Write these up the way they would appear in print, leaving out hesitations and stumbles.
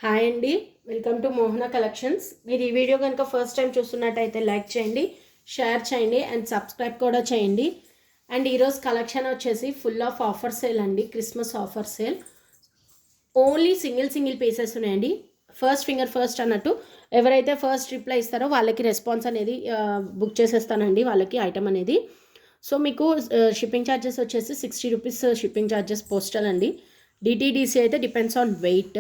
Hi అండి, welcome to Mohana collections. మీరు ఈ వీడియో కనుక ఫస్ట్ టైం చూస్తున్నట్టయితే లైక్ చేయండి, షేర్ చేయండి అండ్ సబ్స్క్రైబ్ కూడా చేయండి. అండ్ ఈరోజు కలెక్షన్ వచ్చేసి ఫుల్ ఆఫ్ ఆఫర్ సేల్ అండి, Christmas offer sale. Only single pieces ఉన్నాయండి. ఫస్ట్ ఫింగర్ ఫస్ట్ అన్నట్టు ఎవరైతే ఫస్ట్ రిప్లై ఇస్తారో వాళ్ళకి రెస్పాన్స్ అనేది బుక్ చేసేస్తానండి, వాళ్ళకి ఐటమ్ అనేది. సో మీకు షిప్పింగ్ ఛార్జెస్ వచ్చేసి 60 రూపీస్ షిప్పింగ్ ఛార్జెస్ పోస్టల్ అండి. డిటీడీసీ అయితే డిపెండ్స్ ఆన్ వెయిట్.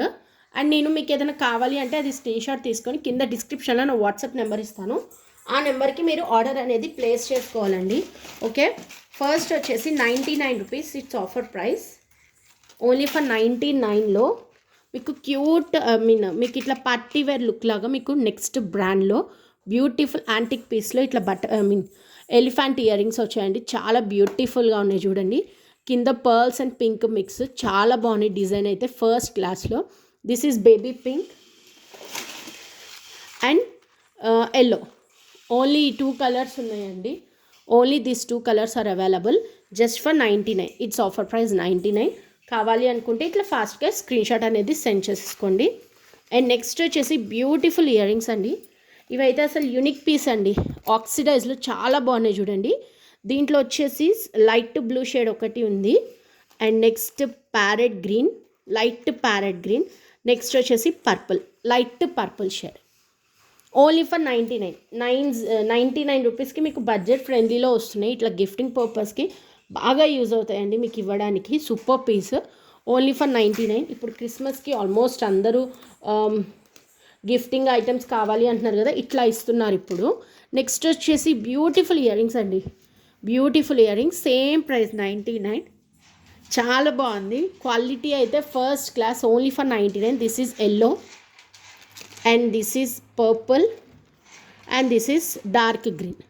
అండ్ నేను మీకు ఏదైనా కావాలి అంటే అది స్క్రీన్ షాట్ తీసుకొని కింద డిస్క్రిప్షన్లో నా వాట్సాప్ నెంబర్ ఇస్తాను, ఆ నెంబర్కి మీరు ఆర్డర్ అనేది ప్లేస్ చేసుకోవాలండి. ఓకే, ఫస్ట్ వచ్చేసి 99 rupees, it's offer price. Only for 99లో మీకు క్యూట్ మీకు ఇట్లా పార్టీ వేర్ లుక్ లాగా మీకు నెక్స్ట్ బ్రాండ్లో బ్యూటిఫుల్ యాంటిక్ పీస్లో ఇట్లా ఎలిఫెంట్ ఇయర్ రింగ్స్ వచ్చాయండి. చాలా బ్యూటిఫుల్గా ఉన్నాయి చూడండి. కింద పర్ల్స్ అండ్ పింక్ మిక్స్ చాలా బాగున్నాయి. డిజైన్ అయితే ఫస్ట్ క్లాస్లో. This is baby pink and yellow. Only 2 colours ఉన్నాయండి. Only this 2 colours are available just for 99. It's offer price 99. కావాలి అనుకుంటే ఇట్లా ఫాస్ట్గా స్క్రీన్ షాట్ అనేది సెండ్ చేసేసుకోండి. అండ్ నెక్స్ట్ వచ్చేసి బ్యూటిఫుల్ ఇయర్ రింగ్స్ అండి. ఇవైతే అసలు యూనిక్ పీస్ అండి, ఆక్సిడైజ్లో చాలా బాగున్నాయి చూడండి. దీంట్లో వచ్చేసి లైట్ బ్లూ షేడ్ ఒకటి ఉంది. And next parrot green, light parrot green. Next వచ్చేసి purple, light purple shade. Only for 99 రూపీస్కి మీకు బడ్జెట్ ఫ్రెండ్లీలో వస్తున్నాయి. ఇట్లా గిఫ్టింగ్ పర్పస్కి బాగా యూజ్ అవుతాయండి మీకు ఇవ్వడానికి. Super piece. Only for 99. ఇప్పుడు క్రిస్మస్కి ఆల్మోస్ట్ అందరూ గిఫ్టింగ్ ఐటమ్స్ కావాలి అంటున్నారు కదా, ఇట్లా ఇస్తున్నారు ఇప్పుడు. నెక్స్ట్ వచ్చేసి బ్యూటిఫుల్ ఇయర్ రింగ్స్ అండి. Beautiful earrings same price 99. చాలా బాగుంది. క్వాలిటీ అయితే first class. Only for 99. This is yellow and this is purple and this is dark green.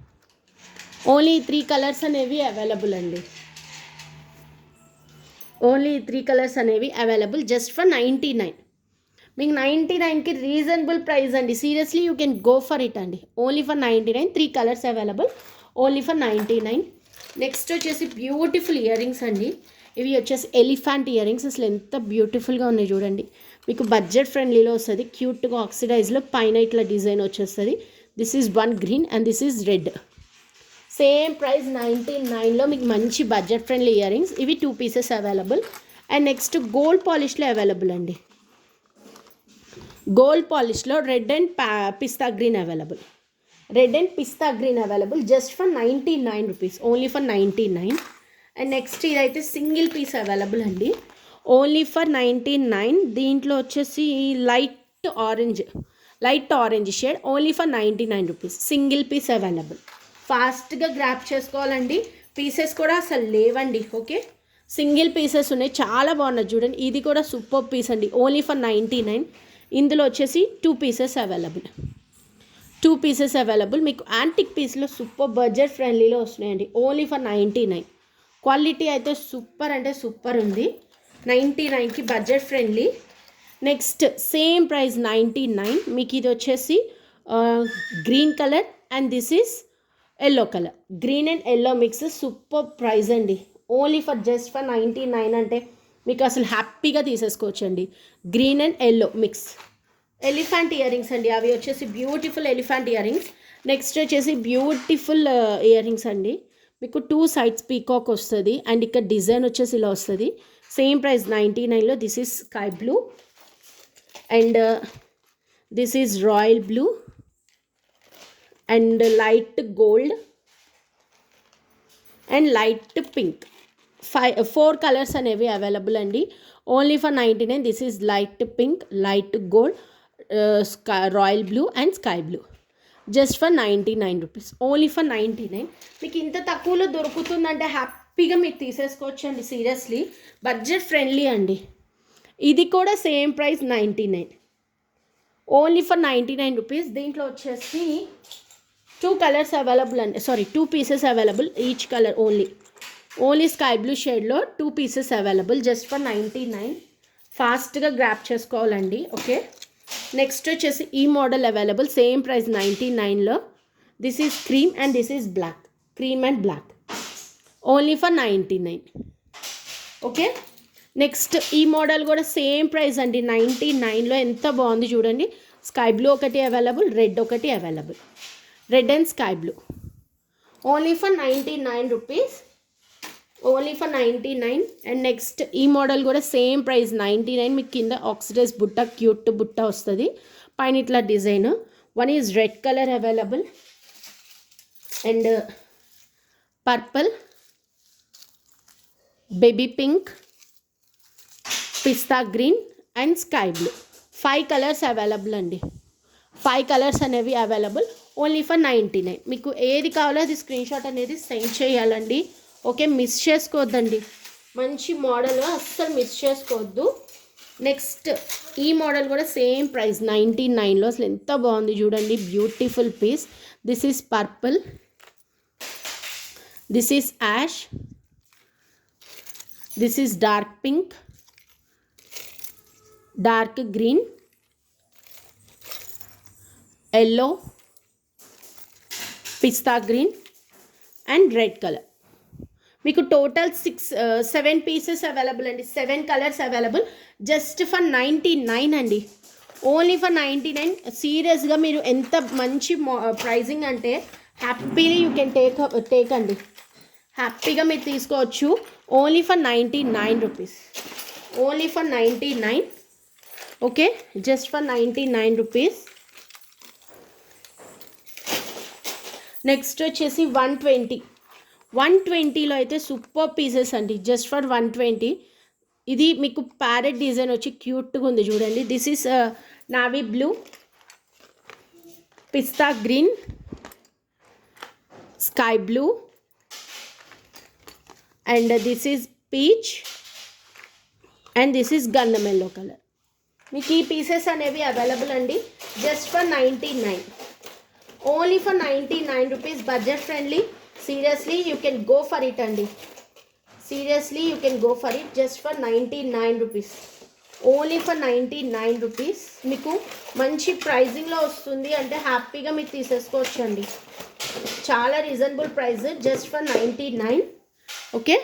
Only 3 colours అనేవి అవైలబుల్ అండి. ఓన్లీ 3 కలర్స్ అనేవి available just for 99. మీకు 99కి reasonable price అండి. Seriously you can go for it అండి. Only for 99. 3 colours available only for 99. Next వచ్చేసి beautiful earrings అండి. ఇవి వచ్చేసి ఎలిఫెంట్ ఇయర్ రింగ్స్. అసలు ఎంత బ్యూటిఫుల్గా ఉన్నాయి చూడండి. మీకు బడ్జెట్ ఫ్రెండ్లీలో వస్తుంది. క్యూట్గా ఆక్సిడైజ్లో పైన ఇట్లా డిజైన్ వచ్చేస్తుంది. This is 1 green and this is red. Same price 99లో మీకు మంచి బడ్జెట్ ఫ్రెండ్లీ ఇయర్ రింగ్స్. ఇవి 2 pieces available. And next gold పాలిష్లో అవైలబుల్ అండి. గోల్డ్ పాలిష్లో red and pista green available. Red and pista green available just for 99 rupees. Only for 99. And next ఇదైతే single piece available అండి. Only for 99. దీంట్లో వచ్చేసి light orange shade. Only for 99 rupees. Single piece available. ఫాస్ట్గా grab చేసుకోవాలండి. Pieces కూడా అసలు లేవండి. Okay, single pieces ఉన్నాయి. చాలా బాగున్నాయి చూడండి. ఇది కూడా సూపర్ పీస్ అండి. Only for 99. ఇందులో వచ్చేసి 2 పీసెస్ అవైలబుల్. 2 pieces available. మీకు యాంటిక్ పీస్లో సూపర్ బడ్జెట్ ఫ్రెండ్లీలో వస్తున్నాయండి. Only for 99. క్వాలిటీ అయితే సూపర్ అంటే సూపర్ ఉంది. 99కి budget friendly. Next same price 99. మీకు ఇది వచ్చేసి green colour and this is yellow colour. Green and yellow mix super price అండి. ఓన్లీ ఫర్ జస్ట్ ఫర్ 99 అంటే మీకు అసలు హ్యాపీగా తీసేసుకోవచ్చు అండి. Green and yellow mix elephant earrings అండి. అవి వచ్చేసి beautiful elephant earrings. Next వచ్చేసి బ్యూటిఫుల్ ఇయర్ రింగ్స్ అండి. మీకు 2 సైడ్స్ పీకాక్ వస్తుంది అండ్ ఇక్కడ డిజైన్ వచ్చేసి ఇలా వస్తుంది. సేమ్ ప్రైస్ 99లో. This is sky blue and this is royal blue and light gold and light pink. 4 colours అనేవి అవైలబుల్ అండి. Only for 99. This is light pink, light gold, royal blue and sky blue. Just for 99 rupees. Only for 99. మీకు ఇంత తక్కువలో దొరుకుతుందంటే హ్యాపీగా మీరు తీసేసుకోవచ్చు అండి. Seriously budget friendly అండి. ఇది కూడా same price 99. Only for 99 rupees. దీంట్లో వచ్చేసి 2 కలర్స్ అవైలబుల్ అండి. 2 pieces available. Each colour only sky blue షేడ్లో 2 పీసెస్ అవైలబుల్ జస్ట్ ఫర్ 99. ఫాస్ట్గా గ్రాప్ చేసుకోవాలండి. ఓకే, నెక్స్ట్ వచ్చేసి ఈ మోడల్ అవైలబుల్. సేమ్ ప్రైస్ 99లో. This is cream and this is black. Cream and black. Only for 99. Okay, next ఈ model కూడా same price అండి, 99లో. ఎంత బాగుంది చూడండి. స్కై బ్లూ ఒకటి అవైలబుల్, రెడ్ ఒకటి available, red and sky blue. Only for 99 rupees, only for 99. And next ఈ మోడల్ కూడా సేమ్ ప్రైస్ 99. మీకు కింద ఆక్సిడైజ్ బుట్ట, క్యూట్ బుట్ట వస్తుంది, పైన ఇట్లా design. One is red colour available and purple, baby pink, pista green and sky blue. 5 colours available అండి. 5 కలర్స్ అనేవి అవైలబుల్, ఓన్లీ ఫర్ 99. మీకు ఏది కావాలో అది స్క్రీన్ షాట్ అనేది సెండ్ చేయాలండి. ఓకే, మిస్ చేసుకోవద్దండి. మంచి మోడల్, అస్సలు మిస్ చేసుకోవద్దు. నెక్స్ట్ ఈ మోడల్ కూడా సేమ్ ప్రైస్ 99లో. అసలు ఎంత బాగుంది చూడండి, beautiful piece. This is purple, this is ash, this is dark pink, dark green, yellow, pista green and red colour. మీకు టోటల్ 7 పీసెస్ అవైలబుల్ అండి, 7 కలర్స్ అవైలబుల్, జస్ట్ ఫర్ 99 అండి, ఓన్లీ ఫర్ 99. సీరియస్గా మీరు ఎంత మంచి ప్రైజింగ్ అంటే హ్యాపీలీ యూ కెన్ టేక్ అండి, హ్యాపీగా మీరు తీసుకోవచ్చు. Only for 99 rupees, only for 99. Okay, just for 99 rupees. Next వచ్చేసి 120లో అయితే సూపర్ పీసెస్ అండి, జస్ట్ ఫర్ 120. ఇది మీకు ప్యారెట్ డిజైన్ వచ్చి క్యూట్గా ఉంది చూడండి. This is navy blue, pista green, sky blue and this is peach and this is గంధం ఎల్లో కలర్. మీకు ఈ పీసెస్ అనేవి అవైలబుల్ అండి, just for 99, only for 99 rupees. Budget friendly, seriously you can go for it అండి, seriously you can go for it, just for 99 rupees, only for 99 rupees. మీకు మంచి ప్రైజింగ్లో వస్తుంది అంటే హ్యాపీగా మీరు తీసేసుకోవచ్చు అండి, చాలా reasonable price, just for 99. Okay,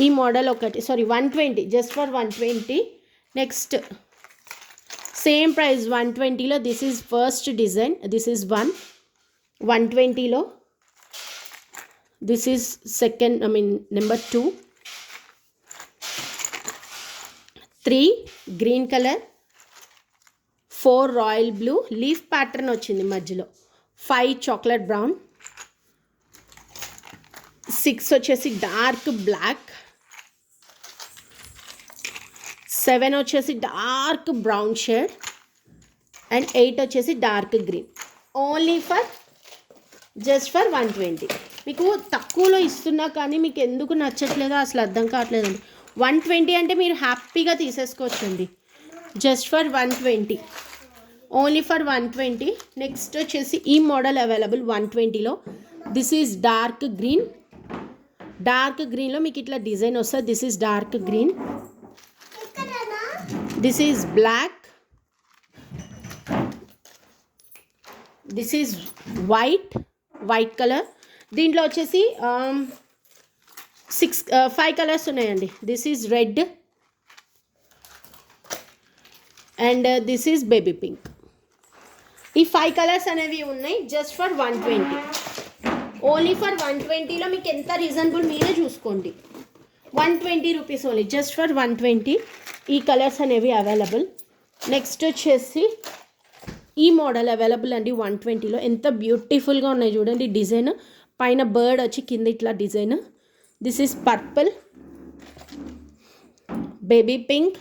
ఈ మోడల్ ఒకటి, sorry 120, just for 120. Next same price 120లో. This is first design, this is 120లో. This is second, number 2, 3 green colour, 4 royal blue, leaf pattern వచ్చింది మధ్యలో, 5 చాక్లెట్ బ్రౌన్, 6 వచ్చేసి డార్క్ బ్లాక్, 7 వచ్చేసి dark brown shade and 8 వచ్చేసి dark green. Only for just for 120. మీకు తక్కువలో ఇస్తున్నా కానీ మీకు ఎందుకు నచ్చట్లేదో అసలు అర్థం కావట్లేదండి. 120 అంటే మీరు హ్యాపీగా తీసేసుకోవచ్చండి, just for 120, only for 120. Next వచ్చేసి ఈ మోడల్ అవైలబుల్ 120లో. This is dark green, dark గ్రీన్లో మీకు ఇట్లా డిజైన్ వస్తుంది. This is dark green, this is black, this is white colour. దీంట్లో వచ్చేసి 5 కలర్స్ ఉన్నాయండి. This is red and this is baby pink. ఈ 5 కలర్స్ అనేవి ఉన్నాయి, జస్ట్ ఫర్ 120, ఓన్లీ ఫర్ 120లో. మీకు ఎంత రీజనబుల్ మీరే చూసుకోండి, 120 రూపీస్ ఓన్లీ, జస్ట్ ఫర్ 120. ఈ కలర్స్ అనేవి అవైలబుల్. నెక్స్ట్ వచ్చేసి ఈ మోడల్ అవైలబుల్ అండి 120లో. ఎంత బ్యూటిఫుల్గా ఉన్నాయి చూడండి, డిజైన్ పైన బర్డ్ వచ్చి కింద ఇట్లా design. This is purple, baby pink,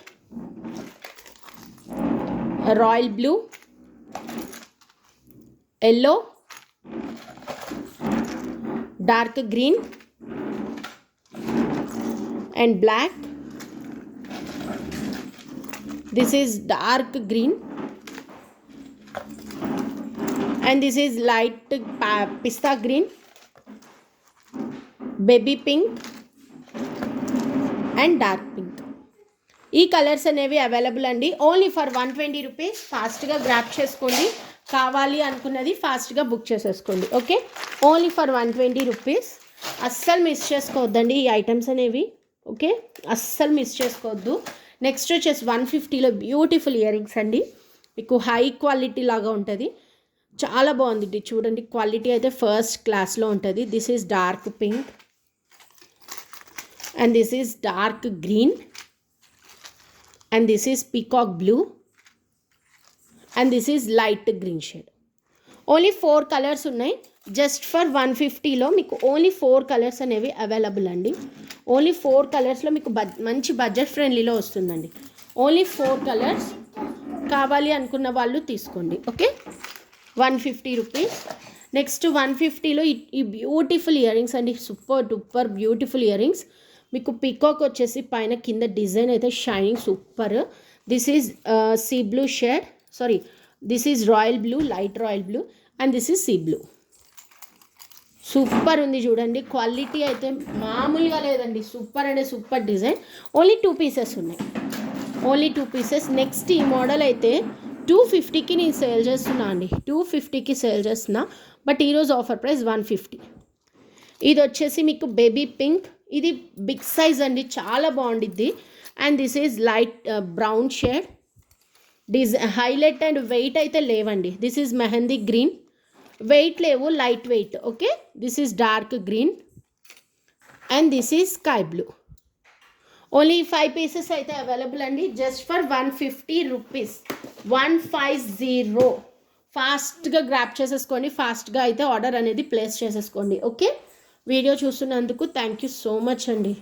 royal blue, yellow, dark green and black. This is dark green and this is light pista green, baby pink and dark pink. ఈ కలర్స్ అనేవి available అండి, only for 120 rupees. ఫాస్ట్గా grab చేసుకోండి, కావాలి అనుకున్నది ఫాస్ట్గా book చేసేసుకోండి. Okay, only for 120 rupees. అస్సలు మిస్ చేసుకోవద్దండి ఈ ఐటమ్స్ అనేవి. ఓకే, అస్సలు మిస్ చేసుకోవద్దు. నెక్స్ట్ వచ్చేసి 150లో బ్యూటిఫుల్ ఇయర్ రింగ్స్ అండి. మీకు హై క్వాలిటీ లాగా ఉంటుంది, చాలా బాగుంది ఇది చూడండి. క్వాలిటీ అయితే ఫస్ట్ క్లాస్లో ఉంటుంది. This is dark pink and this is dark green and this is peacock blue and this is light green shade. Only 4 colours ఉన్నాయి. జస్ట్ ఫర్ 150లో మీకు ఓన్లీ 4 కలర్స్ అనేవి అవైలబుల్ అండి. ఓన్లీ 4 కలర్స్లో మీకు మంచి బడ్జెట్ ఫ్రెండ్లీలో వస్తుందండి. ఓన్లీ 4 కలర్స్ కావాలి అనుకున్న వాళ్ళు తీసుకోండి. Okay, 150 rupees. నెక్స్ట్ 150లో ఈ బ్యూటిఫుల్ ఇయర్ రింగ్స్ అండి, super duper beautiful ear rings. మీకు పీకాక్ వచ్చేసి పైన కింద డిజైన్ అయితే shining super. This is sea blue shade, sorry this is royal blue, light royal blue and this is sea blue. Super ఉంది చూడండి, quality అయితే మామూలుగా లేదండి. సూపర్ అంటే సూపర్ డిజైన్. ఓన్లీ 2 పీసెస్ ఉన్నాయి, ఓన్లీ 2 పీసెస్. నెక్స్ట్ ఈ model అయితే 250కి నేను సేల్ చేస్తున్నా అండి, 250కి సేల్ చేస్తున్నా. బట్ ఈరోజు ఆఫర్ ప్రైస్ 150. ఇది వచ్చేసి మీకు బేబీ పింక్, ఇది బిగ్ సైజ్ అండి, చాలా బాగుండిద్ది. And this is light brown shade. Highlight and weight అయితే లేవండి. This is mehndi green, weight లేవు, light weight. Okay, this is dark green and this is sky blue. Only 5 pieces అయితే available అండి, just for 150 rupees. 150. ఫాస్ట్గా grab చేసేసుకోండి, ఫాస్ట్గా అయితే order అనేది ప్లేస్ చేసేసుకోండి. ఓకే, వీడియో చూస్తున్నందుకు థ్యాంక్ యూ సో మచ్ అండి.